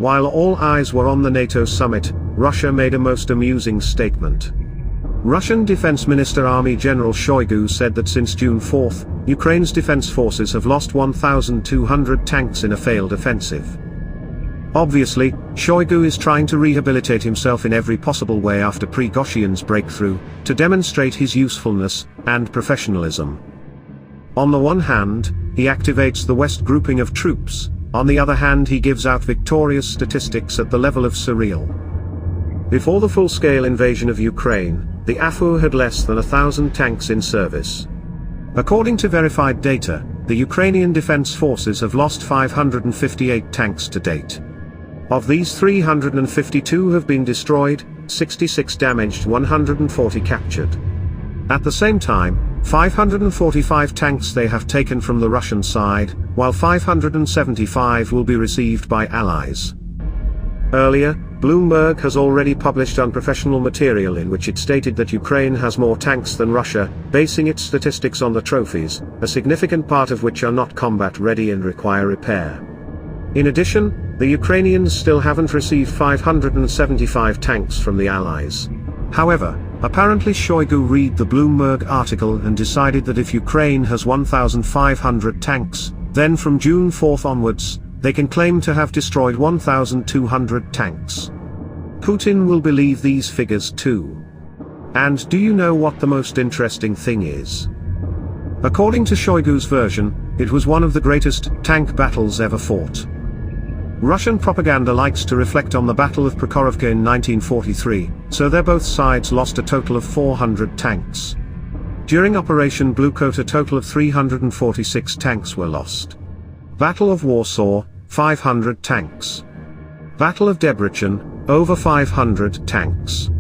While all eyes were on the NATO summit, Russia made a most amusing statement. Russian Defense Minister Army General Shoigu said that since June 4, Ukraine's defense forces have lost 1,200 tanks in a failed offensive. Obviously, Shoigu is trying to rehabilitate himself in every possible way after Prigozhin's breakthrough, to demonstrate his usefulness and professionalism. On the one hand, he activates the West grouping of troops, on the other hand he gives out victorious statistics at the level of surreal. Before the full-scale invasion of Ukraine, the AFU had less than 1,000 tanks in service. According to verified data, the Ukrainian defense forces have lost 558 tanks to date. Of these, 352 have been destroyed, 66 damaged, 140 captured. At the same time, 545 tanks they have taken from the Russian side, while 575 will be received by allies. Earlier, Bloomberg has already published unprofessional material in which it stated that Ukraine has more tanks than Russia, basing its statistics on the trophies, a significant part of which are not combat-ready and require repair. In addition, the Ukrainians still haven't received 575 tanks from the allies. However, apparently Shoigu read the Bloomberg article and decided that if Ukraine has 1,500 tanks, then from June 4 onwards, they can claim to have destroyed 1,200 tanks. Putin will believe these figures too. And do you know what the most interesting thing is? According to Shoigu's version, it was one of the greatest tank battles ever fought. Russian propaganda likes to reflect on the Battle of Prokhorovka in 1943, so there both sides lost a total of 400 tanks. During Operation Bluecoat a total of 346 tanks were lost. Battle of Warsaw, 500 tanks. Battle of Debrecen, over 500 tanks.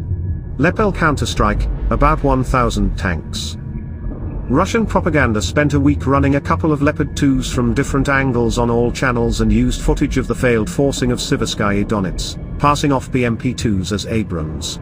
Lepel counterstrike, about 1,000 tanks. Russian propaganda spent a week running a couple of Leopard 2s from different angles on all channels and used footage of the failed forcing of Siverskaya Donets, passing off BMP-2s as Abrams.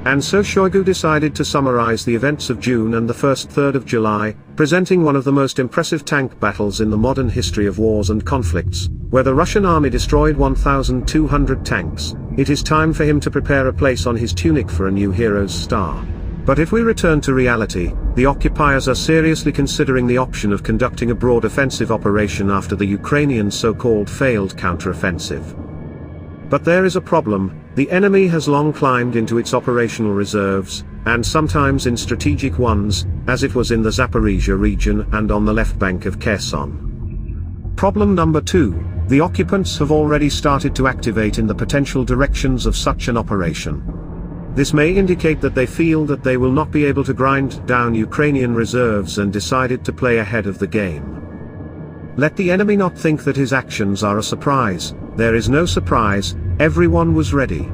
And so Shoigu decided to summarize the events of June and the first third of July, presenting one of the most impressive tank battles in the modern history of wars and conflicts, where the Russian army destroyed 1,200 tanks. It is time for him to prepare a place on his tunic for a new hero's star. But if we return to reality, the occupiers are seriously considering the option of conducting a broad offensive operation after the Ukrainian so-called failed counteroffensive. But there is a problem: the enemy has long climbed into its operational reserves, and sometimes in strategic ones, as it was in the Zaporizhia region and on the left bank of Kherson. Problem number 2, the occupants have already started to activate in the potential directions of such an operation. This may indicate that they feel that they will not be able to grind down Ukrainian reserves and decided to play ahead of the game. Let the enemy not think that his actions are a surprise. There is no surprise, everyone was ready.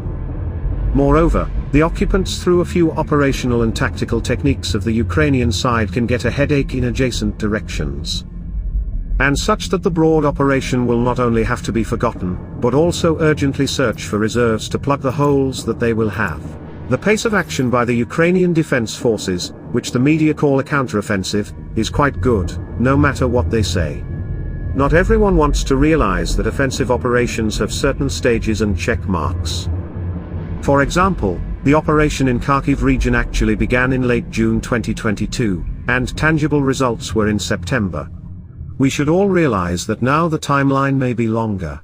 Moreover, the occupants through a few operational and tactical techniques of the Ukrainian side can get a headache in adjacent directions. And such that the broad operation will not only have to be forgotten, but also urgently search for reserves to plug the holes that they will have. The pace of action by the Ukrainian defense forces, which the media call a counteroffensive, is quite good, no matter what they say. Not everyone wants to realize that offensive operations have certain stages and check marks. For example, the operation in Kharkiv region actually began in late June 2022, and tangible results were in September. We should all realize that now the timeline may be longer.